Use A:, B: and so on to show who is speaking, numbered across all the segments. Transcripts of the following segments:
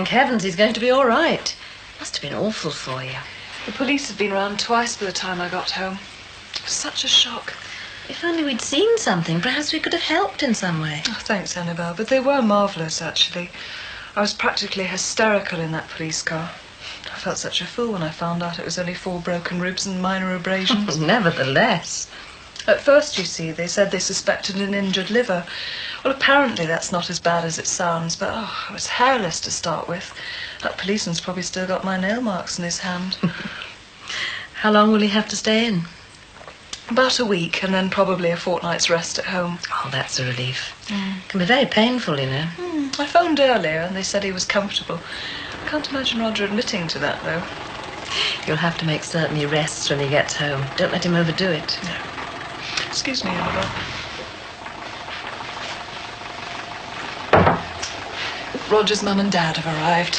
A: thank heavens he's going to be all right. Must have been awful for you.
B: The police had been round twice by the time I got home. It was such a shock.
A: If only we'd seen something, perhaps we could have helped in some way.
B: Oh, thanks, Annabelle, but they were marvellous, actually. I was practically hysterical in that police car. I felt such a fool when I found out it was only 4 broken ribs and minor abrasions.
A: Nevertheless.
B: At first, you see, they said they suspected an injured liver. Well, apparently that's not as bad as it sounds, but I was hairless to start with. That policeman's probably still got my nail marks in his hand.
A: How long will he have to stay in?
B: About a week, and then probably a fortnight's rest at home.
A: Oh, that's a relief. Can be very painful, you know.
B: I phoned earlier, and they said he was comfortable. I can't imagine Roger admitting to that, though.
A: You'll have to make certain he rests when he gets home. Don't let him overdo it.
B: No. Excuse me, Annabelle. Roger's mum and dad have arrived.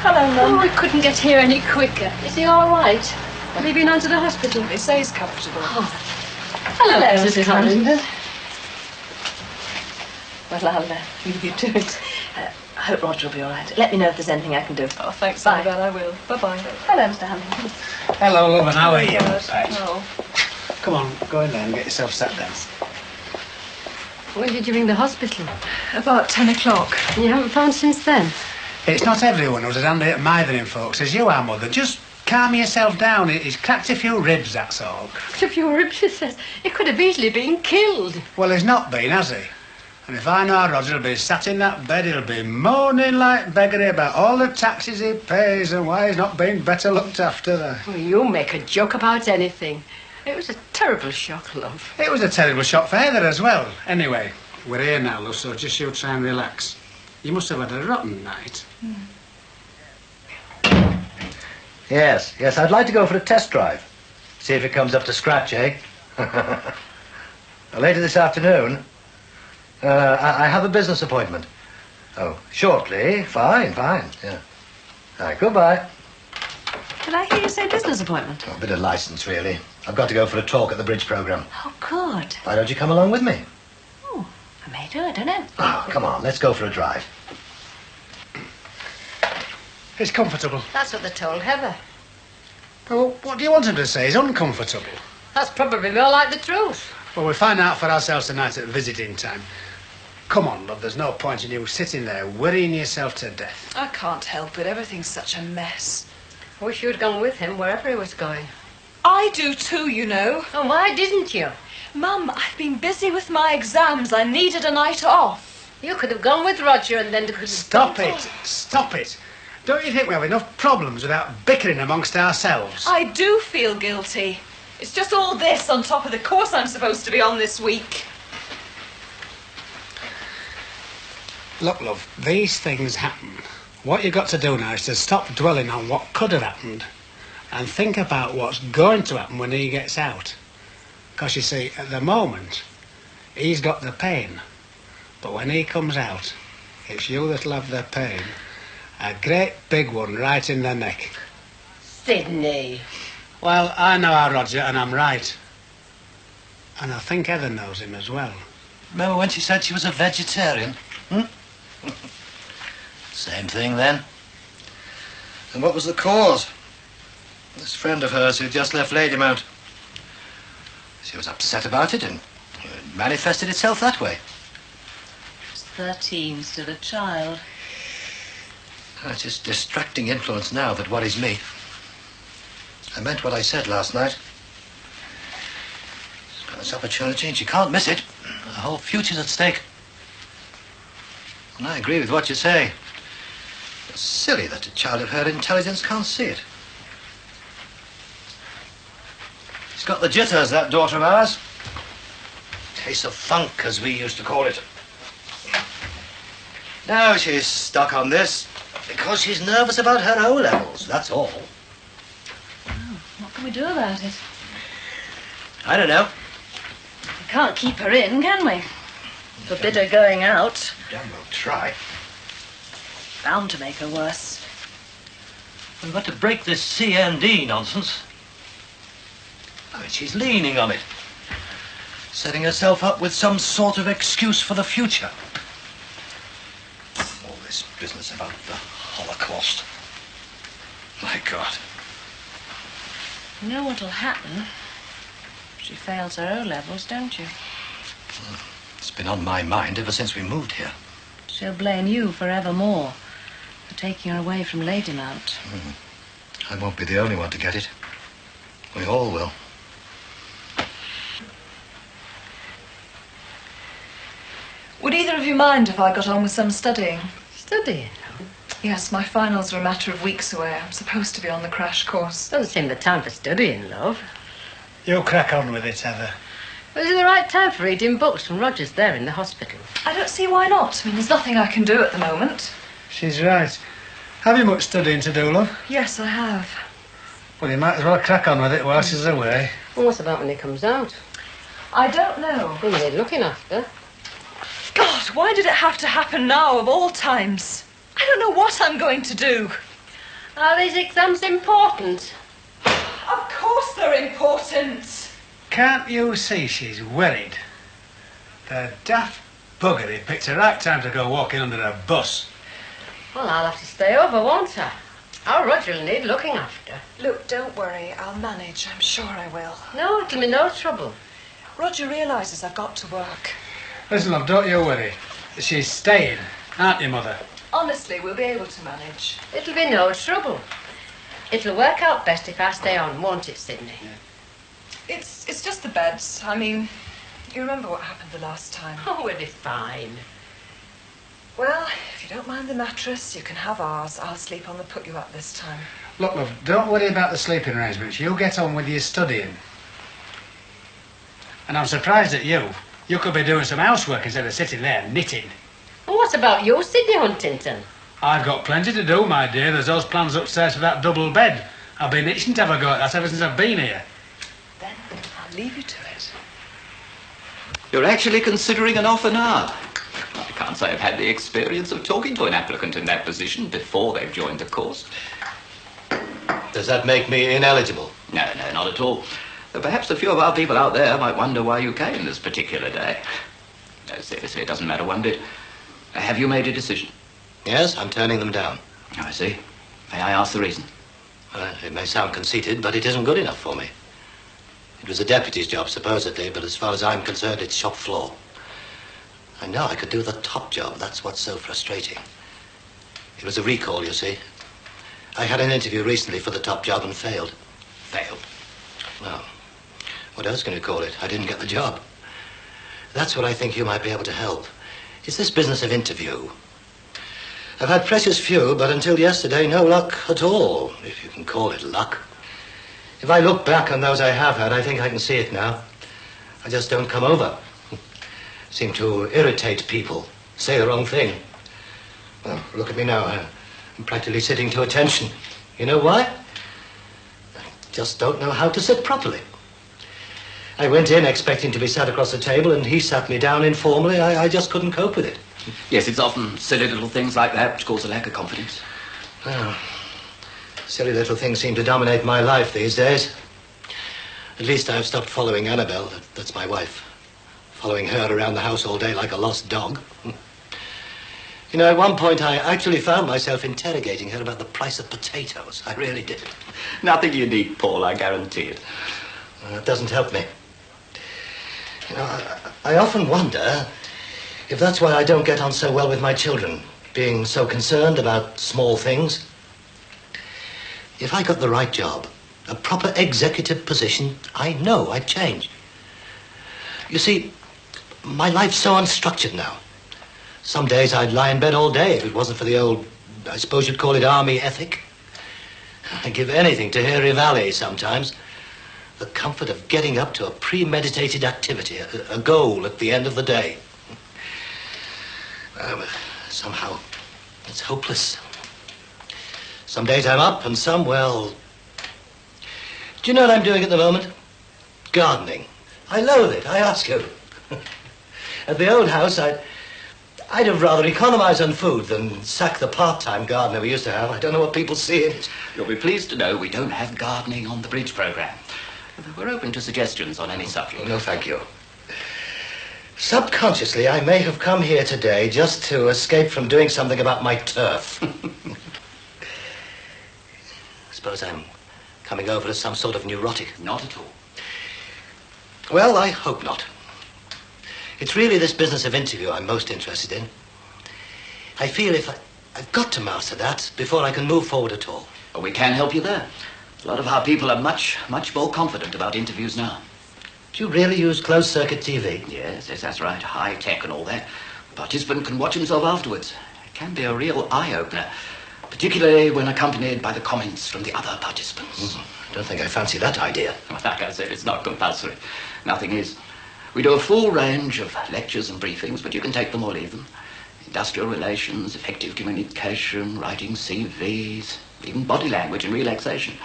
B: Hello, Mum.
C: Oh, I couldn't get here any quicker. Is he all right? Have you been on to the hospital?
B: They say he's comfortable.
C: Oh. Hello, Mrs. Hollington.
A: Well, I'll leave you to it. I hope Roger will be all right. Let me know if there's anything I can do.
B: Oh, thanks,
A: Bye.
B: Annabelle. I will. Bye-bye.
A: Hello, Mr. Hamilton.
D: Hello, love, and how are you?
B: Right. Oh.
D: Come on, go in there and get yourself sat down.
C: When did you ring the hospital?
B: About 10 o'clock.
C: You haven't phoned since then?
D: It's not everyone who's as handy at mithering folks as you are, Mother. Just calm yourself down. He's cracked a few ribs, that's all.
C: Cracked a few ribs, she says. He could have easily been killed.
D: Well, he's not been, has he? And if I know how Roger'll be sat in that bed, he'll be moaning like beggary about all the taxes he pays and why he's not been better looked after there.
C: Well, you make a joke about anything. It was a terrible shock, love.
D: It was a terrible shock for Heather as well. Anyway, we're here now, love, so just you try and relax. You must have had a rotten night.
E: Yes, I'd like to go for a test drive. See if it comes up to scratch, eh? Later this afternoon. I have a business appointment. Oh, shortly. Fine, yeah. All right, goodbye.
A: Did I hear you say business appointment?
E: Oh, a bit of license, really. I've got to go for a talk at the bridge programme.
A: Oh, good.
E: Why don't you come along with me?
A: Oh, I may do, I don't know.
E: Oh, come on, let's go for a drive.
D: It's comfortable.
C: That's what they told Heather.
D: Well, what do you want him to say? He's uncomfortable.
C: That's probably more like the truth.
D: Well, we'll find out for ourselves tonight at visiting time. Come on, love, there's no point in you sitting there worrying yourself to death.
B: I can't help it. Everything's such a mess.
C: I wish you'd gone with him wherever he was going.
B: I do too, you know.
C: Oh, why didn't you?
B: Mum, I've been busy with my exams. I needed a night off.
C: You could have gone with Roger and then...
D: Stop it. Don't you think we have enough problems without bickering amongst ourselves?
B: I do feel guilty. It's just all this on top of the course I'm supposed to be on this week.
D: Look, love, these things happen. What you've got to do now is to stop dwelling on what could have happened and think about what's going to happen when he gets out. Because, you see, at the moment, he's got the pain. But when he comes out, it's you that'll have the pain. A great big one right in the neck.
C: Sydney.
D: Well, I know our Roger, and I'm right. And I think Heather knows him as well.
E: Remember when she said she was a vegetarian? Same thing then. And what was the cause? This friend of hers who just left Ladymount. She was upset about it and it manifested itself that way.
A: She's 13, still a child.
E: It's his distracting influence now that worries me. I meant what I said last night. She's got this opportunity and she can't miss it. Her whole future's at stake. And I agree with what you say. It's silly that a child of her intelligence can't see it. She's got the jitters, that daughter of ours. Case of funk, as we used to call it. Now she's stuck on this because she's nervous about her O-levels, that's all.
A: Oh, what can we do about it?
E: I don't know.
A: We can't keep her in, can we? Forbid her going out.
E: Damn well try.
A: Bound to make her worse.
E: We've got to break this CND nonsense. I mean, she's leaning on it. Setting herself up with some sort of excuse for the future. business about the Holocaust. My God.
B: You know what'll happen? She fails her O-levels, don't you?
E: It's been on my mind ever since we moved here.
B: She'll blame you forevermore for taking her away from Ladymount.
E: I won't be the only one to get it. We all will.
B: Would either of you mind if I got on with some studying?
C: Studying?
B: Yes, my finals are a matter of weeks away. I'm supposed to be on the crash course.
C: Doesn't seem the time for studying, love.
D: You crack on with it, Heather.
C: Is it the right time for reading books when Roger's there in the hospital?
B: I don't see why not. I mean, there's nothing I can do at the moment.
D: She's right. Have you much studying to do, love?
B: Yes, I have.
D: Well, you might as well crack on with it while she's away.
C: Well, what about when he comes out?
B: I don't know.
C: Who are you looking after?
B: God, why did it have to happen now, of all times? I don't know what I'm going to do.
C: Are these exams important?
B: Of course they're important.
D: Can't you see she's worried? The daft bugger, he picked the right time to go walking under a bus.
C: Well, I'll have to stay over, won't I? Our Roger will need looking after.
B: Look, don't worry. I'll manage. I'm sure I will.
C: No, it'll be no trouble.
B: Roger realises I've got to work.
D: Listen, love, don't you worry. She's staying, aren't you, Mother?
B: Honestly, we'll be able to manage.
C: It'll be no trouble. It'll work out best if I stay on, won't it, Sydney?
D: Yeah.
B: It's just the beds. I mean, you remember what happened the last time.
C: Oh, we'll be fine.
B: Well, if you don't mind the mattress, you can have ours. I'll sleep on the put-you-up this time.
D: Look, love, don't worry about the sleeping arrangements. You get on with your studying. And I'm surprised at you. You could be doing some housework instead of sitting there knitting.
C: Well, what about you, Sydney Huntington?
D: I've got plenty to do, my dear. There's those plans upstairs for that double bed. I've been itching to have a go at that ever since I've been here.
B: Then I'll leave you to it.
F: You're actually considering an offer now. I can't say I've had the experience of talking to an applicant in that position before they've joined the course.
E: Does that make me ineligible?
F: No, not at all. Though perhaps a few of our people out there might wonder why you came this particular day. No, seriously, it doesn't matter one bit. Have you made a decision?
E: Yes, I'm turning them down.
F: I see. May I ask the reason?
E: It may sound conceited, but it isn't good enough for me. It was a deputy's job, supposedly, but as far as I'm concerned, it's shop floor. I know I could do the top job. That's what's so frustrating. It was a recall, you see. I had an interview recently for the top job and failed.
F: Failed.
E: Well, what else can you call it? I didn't get the job. That's what I think you might be able to help. It's this business of interview. I've had precious few, but until yesterday, no luck at all, if you can call it luck. If I look back on those I have had, I think I can see it now. I just don't come over. Seem to irritate people, say the wrong thing. Well, look at me now. I'm practically sitting to attention. You know why? I just don't know how to sit properly. I went in expecting to be sat across the table, and he sat me down informally. I just couldn't cope with it.
F: Yes, it's often silly little things like that which cause a lack of confidence.
E: Well, silly little things seem to dominate my life these days. At least I've stopped following Annabelle. That's my wife. Following her around the house all day like a lost dog. You know, at one point I actually found myself interrogating her about the price of potatoes. I really did.
F: Nothing unique, Paul, I guarantee it.
E: That doesn't help me. You know, I often wonder if that's why I don't get on so well with my children, being so concerned about small things. If I got the right job, a proper executive position, I know I'd change. You see, my life's so unstructured now. Some days I'd lie in bed all day if it wasn't for the old, I suppose you'd call it army ethic. I'd give anything to hear Rivali sometimes. The comfort of getting up to a premeditated activity, a goal at the end of the day. Somehow, it's hopeless. Some days I'm up and some, well... Do you know what I'm doing at the moment? Gardening. I loathe it, I ask you. At the old house, I'd have rather economized on food than sack the part-time gardener we used to have. I don't know what people see in it.
F: You'll be pleased to know we don't have gardening on the bridge program. We're open to suggestions on any subject.
E: No, thank you. Subconsciously, I may have come here today just to escape from doing something about my turf. I suppose I'm coming over as some sort of neurotic.
F: Not at all.
E: Well, I hope not. It's really this business of interview I'm most interested in. I feel I've got to master that before I can move forward at all.
F: But we can help you there. A lot of our people are much more confident about interviews now.
E: Do you really use closed-circuit TV?
F: Yes, that's right. High tech and all that. The participant can watch himself afterwards. It can be a real eye-opener, particularly when accompanied by the comments from the other participants.
E: I don't think I fancy that idea.
F: Well, like I said, it's not compulsory. Nothing is. We do a full range of lectures and briefings, but you can take them or leave them. Industrial relations, effective communication, writing CVs, even body language and relaxation.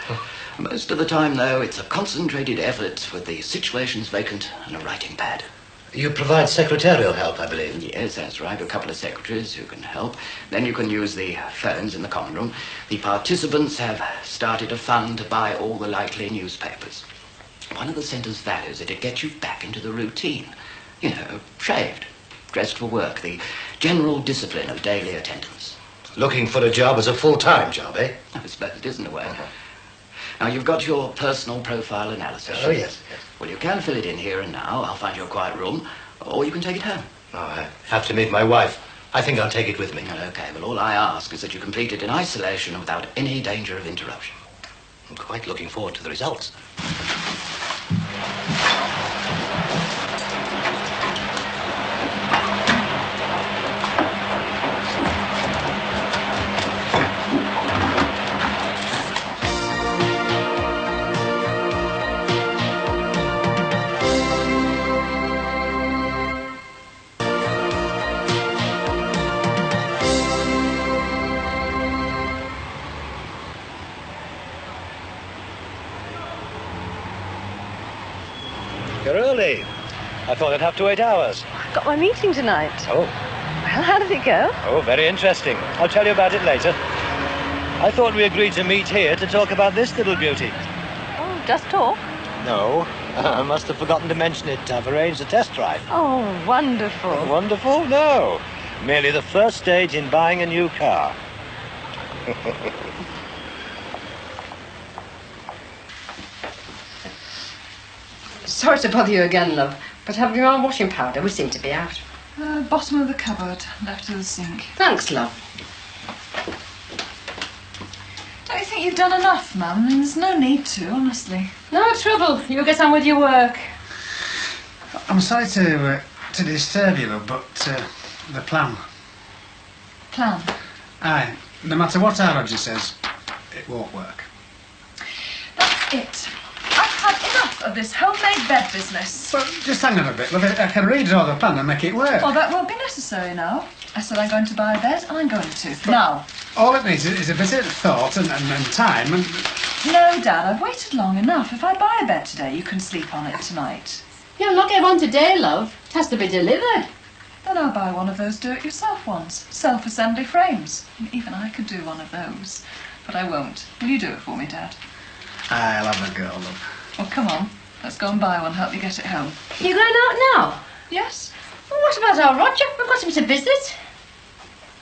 F: Most of the time, though, it's a concentrated effort with the situations vacant and a writing pad.
E: You provide secretarial help, I believe.
F: Yes, that's right. A couple of secretaries who can help. Then you can use the phones in the common room. The participants have started a fund to buy all the likely newspapers. One of the centre's values is that it gets you back into the routine. You know, shaved, dressed for work, the general discipline of daily attendance.
E: Looking for a job as a full-time job, eh?
F: I suppose it is in a way. Now, you've got your personal profile analysis.
E: Oh, yes.
F: Well, you can fill it in here and now. I'll find you a quiet room, or you can take it home.
E: Oh, I have to meet my wife. I think I'll take it with me.
F: Okay, well, all I ask is that you complete it in isolation and without any danger of interruption.
E: I'm quite looking forward to the results. You're early. I thought I'd have to wait hours.
A: I've got my meeting tonight.
E: Oh.
A: Well, how did it go?
E: Oh, very interesting. I'll tell you about it later. I thought we agreed to meet here to talk about this little beauty.
A: Oh, just talk?
E: No, I must have forgotten to mention it. I've arranged a test drive.
A: Oh, wonderful.
E: Wonderful? No. Merely the first stage in buying a new car.
C: Sorry to bother you again, love, but have you our washing powder? We seem to be out.
B: Bottom of the cupboard, left of the sink.
C: Thanks, love.
B: Don't you think you've done enough, Mum? I mean, there's no need to, honestly.
C: No trouble. You get on with your work.
D: I'm sorry to disturb you, love, but the plan.
B: Plan.
D: Aye, no matter what our Roger says, it won't work.
B: That's it. I've had enough of this homemade bed business.
D: Well, just hang on a bit, love. I can redraw the plan and make it work.
B: Well, that won't be necessary now. I said I'm going to buy a bed, and I'm going to. Now.
D: All it needs is a bit of thought and time and...
B: No, Dad, I've waited long enough. If I buy a bed today, you can sleep on it tonight.
C: You'll not get one today, love. It has to be delivered.
B: Then I'll buy one of those do-it-yourself ones. Self-assembly frames. Even I could do one of those. But I won't. Will you do it for me, Dad?
D: I'll have a go, love.
B: Well, come on. Let's go and buy one. Help me get it home.
C: You going out now?
B: Yes?
C: Well, what about our Roger? We've got him to visit.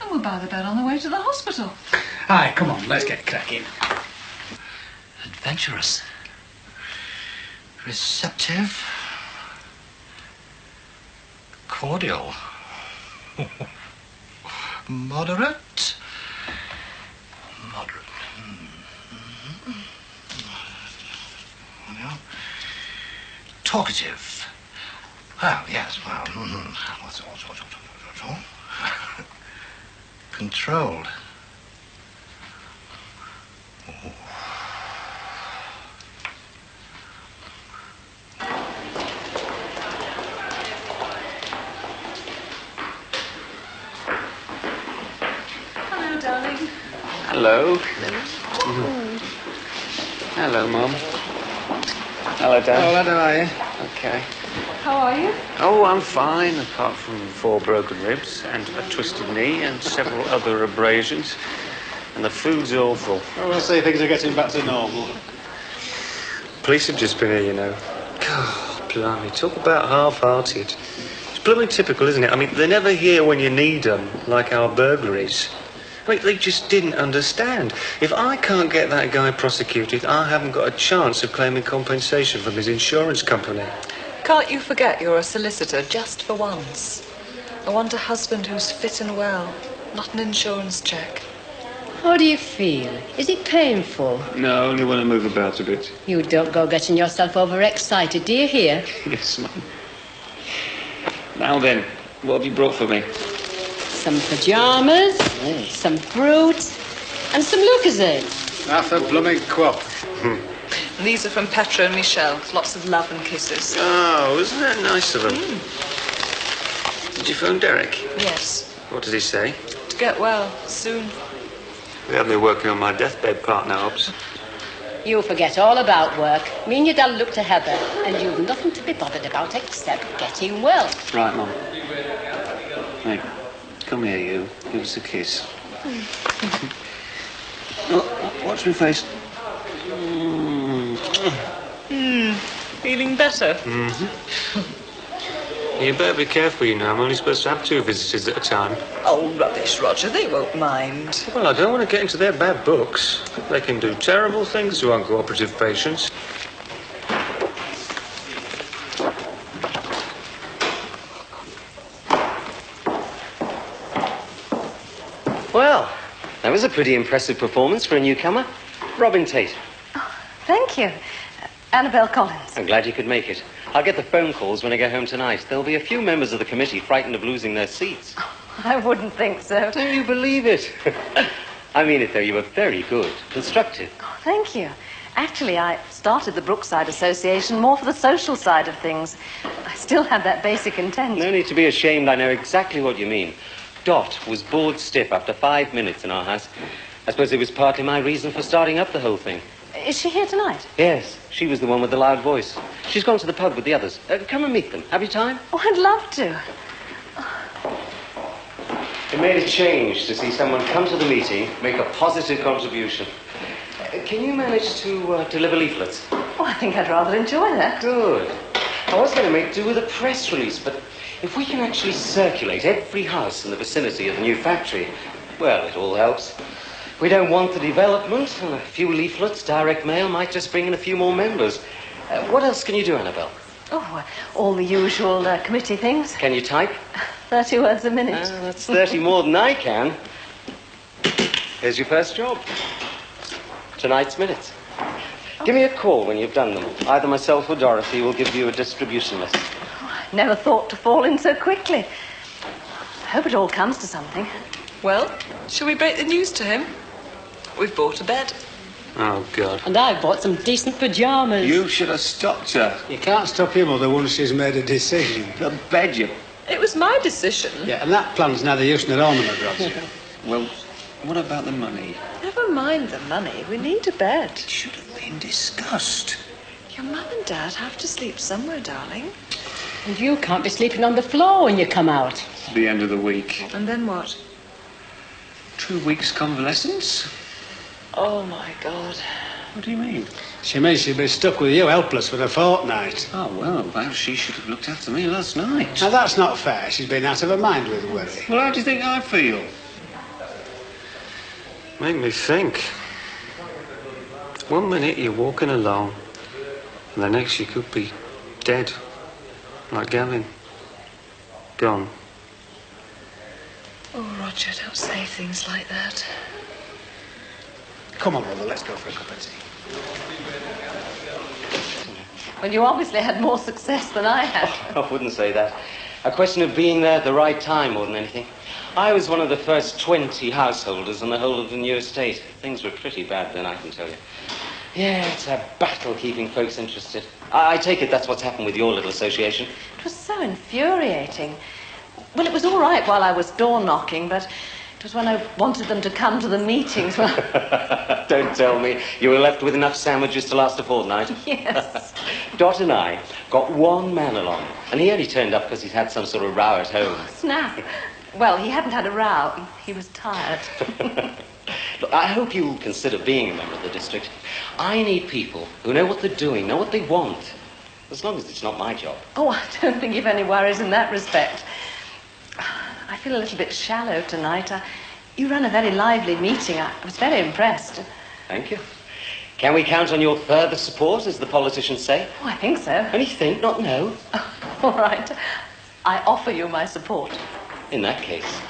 B: And we'll buy the bed on the way to the hospital.
D: Aye, come on, let's get cracking.
E: Adventurous. Receptive. Cordial. Moderate. Moderate. Well, talkative. Well, yes, well. Controlled.
B: Hello, darling.
G: Hello. Hello, Mum. Hello, Dad.
D: Oh, how are you?
G: Okay.
B: How are you?
G: Oh, I'm fine, apart from 4 broken ribs and a twisted knee and several other abrasions. And the food's awful.
D: Well, we'll see, things are getting back to normal.
G: Police have just been here, you know. God, blimey, talk about half-hearted. It's blooming typical, isn't it? I mean, they're never here when you need them, like our burglaries. I mean, they just didn't understand. If I can't get that guy prosecuted, I haven't got a chance of claiming compensation from his insurance company.
B: Can't you forget you're a solicitor just for once? I want a husband who's fit and well, not an insurance check.
C: How do you feel? Is it painful?
G: No, only when I move about a bit.
C: You don't go getting yourself overexcited, do you hear?
G: Yes, ma'am. Now then, what have you brought for me?
C: Some pyjamas, some fruit, and some Lucozade.
D: Half a blooming quap.
B: And these are from Petra and Michelle. Lots of love and kisses.
G: Oh, isn't that nice of them? Did you phone Derek?
B: Yes.
G: What did he say?
B: To get well, soon.
G: They have me working on my deathbed part now, Hobbs.
C: You forget all about work. Me and your dad look to Heather, and you've nothing to be bothered about except getting well.
G: Right, Mum. Hey, come here, you. Give us a kiss. Oh, watch my face.
B: Feeling better?
G: Mm-hmm. You better be careful, you know. I'm only supposed to have 2 visitors at a time.
B: Oh, rubbish, Roger. They won't mind.
G: Well, I don't want to get into their bad books. They can do terrible things to uncooperative patients.
H: Well, that was a pretty impressive performance for a newcomer. Robin Tate.
A: Thank you. Annabelle Collins.
H: I'm glad you could make it. I'll get the phone calls when I go home tonight. There'll be a few members of the committee frightened of losing their seats.
A: I wouldn't think so.
H: Don't you believe it? I mean it, though. You were very good. Constructive.
A: Oh, thank you. Actually, I started the Brookside Association more for the social side of things. I still have that basic intent.
H: No need to be ashamed. I know exactly what you mean. Dot was bored stiff after 5 minutes in our house. I suppose it was partly my reason for starting up the whole thing.
A: Is she here tonight?
H: Yes, she was the one with the loud voice. She's gone to the pub with the others. Come and meet them. Have you time?
A: Oh, I'd love to.
H: It made a change to see someone come to the meeting, make a positive contribution. Can you manage to deliver leaflets?
A: Oh, I think I'd rather enjoy that.
H: Good. I was going to make do with a press release, but if we can actually circulate every house in the vicinity of the new factory, well, it all helps. We don't want the development, and a few leaflets, direct mail, might just bring in a few more members. What else can you do, Annabelle?
A: Oh, all the usual committee things.
H: Can you type?
A: 30 words a minute.
H: That's 30 more than I can. Here's your first job. Tonight's minutes. Give me a call when you've done them. Either myself or Dorothy will give you a distribution list.
A: Oh, I never thought to fall in so quickly. I hope it all comes to something.
B: Well, shall we break the news to him? We've bought a bed.
G: Oh, God.
C: And I bought some decent pyjamas.
G: You should have stopped her.
D: You can't stop your mother once she's made a decision.
G: The bed, you...
B: It was my decision.
D: Yeah, and that plan's neither use nor ornament, Roger.
G: Well, what about the money?
B: Never mind the money. We need a bed.
G: It should have been discussed.
B: Your mum and dad have to sleep somewhere, darling.
C: And you can't be sleeping on the floor when you come out.
G: It's the end of the week.
B: And then what?
G: 2 weeks convalescence?
B: Oh, my God.
G: What do you mean?
D: She means she'd be stuck with you helpless for a fortnight.
G: Oh, well, perhaps she should have looked after me last night.
D: Now, that's not fair. She's been out of her mind with worry.
G: Well, how do you think I feel? Make me think. 1 minute you're walking along, and the next you could be dead. Like Gavin. Gone.
B: Oh, Roger, don't say things like that.
D: Come on, Mother, let's go for a cup of tea.
A: Well, you obviously had more success than I had.
H: I wouldn't say that. A question of being there at the right time more than anything. I was one of the first 20 householders on the whole of the new estate. Things were pretty bad then, I can tell you. Yeah, it's a battle keeping folks interested. I take it that's what's happened with your little association.
A: It was so infuriating. Well, it was all right while I was door knocking, but it was when I wanted them to come to the meetings.
H: Don't tell me. You were left with enough sandwiches to last a fortnight.
A: Yes.
H: Dot and I got one man along, and he only turned up because he'd had some sort of row at home.
A: Snap. Well, he hadn't had a row. He was tired.
H: Look, I hope you'll consider being a member of the district. I need people who know what they're doing, know what they want. as long as it's not my job.
A: Oh, I don't think you've any worries in that respect. I feel a little bit shallow tonight. You ran a very lively meeting. I was very impressed.
H: Thank you. Can we count on your further support, as the politicians say?
A: Oh, I think so.
H: Only think, not know.
A: All right. I offer you my support.
H: In that case,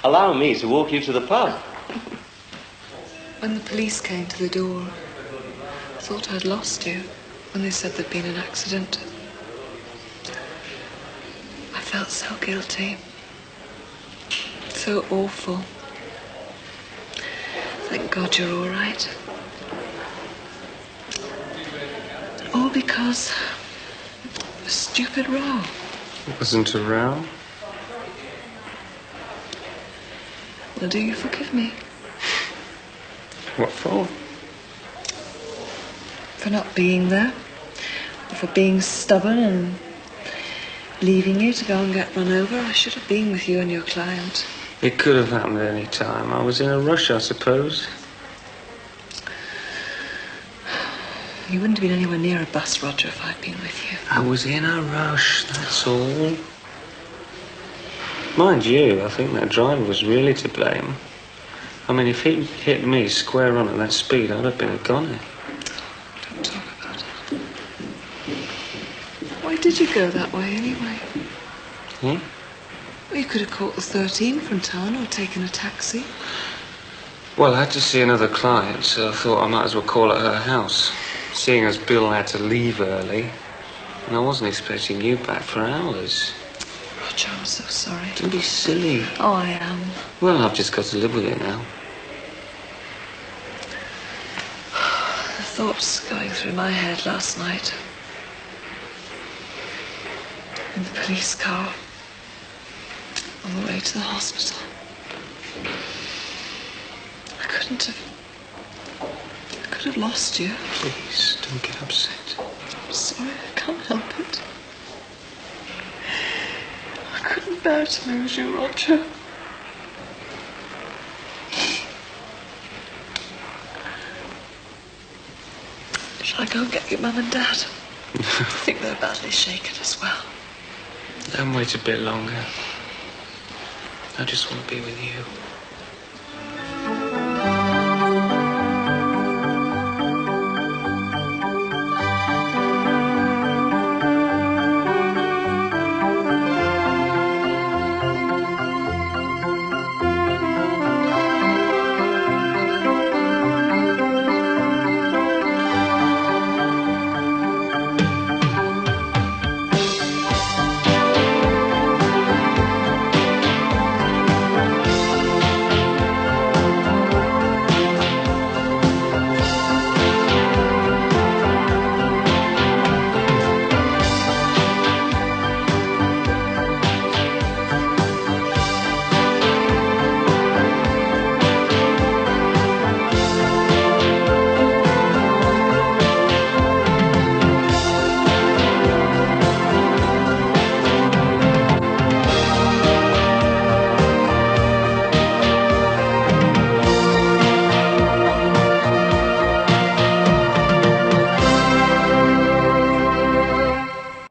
H: allow me to walk you to the pub.
B: When the police came to the door, I thought I'd lost you when they said there'd been an accident. I felt so guilty. So awful. Thank God you're all right. All because of a stupid row.
G: It wasn't a row.
B: Well, do you forgive me?
G: What for?
B: For not being there. Or for being stubborn and leaving you to go and get run over. I should have been with you and your client.
G: It could have happened at any time. I was in a rush, I suppose.
B: You wouldn't have been anywhere near a bus, Roger, if I'd been with you.
G: I was in a rush, that's all. Mind you, I think that driver was really to blame. I mean, if he'd hit me square on at that speed, I'd have been a goner.
B: Don't talk about it. Why did you go that way, anyway?
G: Hmm?
B: Well, you could have caught the 13 from town or taken a taxi.
G: Well, I had to see another client, so I thought I might as well call at her house. Seeing as Bill had to leave early, and I wasn't expecting you back for hours.
B: Roger, I'm so sorry.
G: Don't be silly.
B: Oh, I am.
G: Well, I've just got to live with it now.
B: The thoughts going through my head last night. In the police car. On the way to the hospital. I could have lost you.
G: Please, don't get upset.
B: I'm sorry, I can't help it. I couldn't bear to lose you, Roger. Shall I go and get your mum and dad? I think they're badly shaken as well.
G: Don't wait a bit longer. I just want to be with you.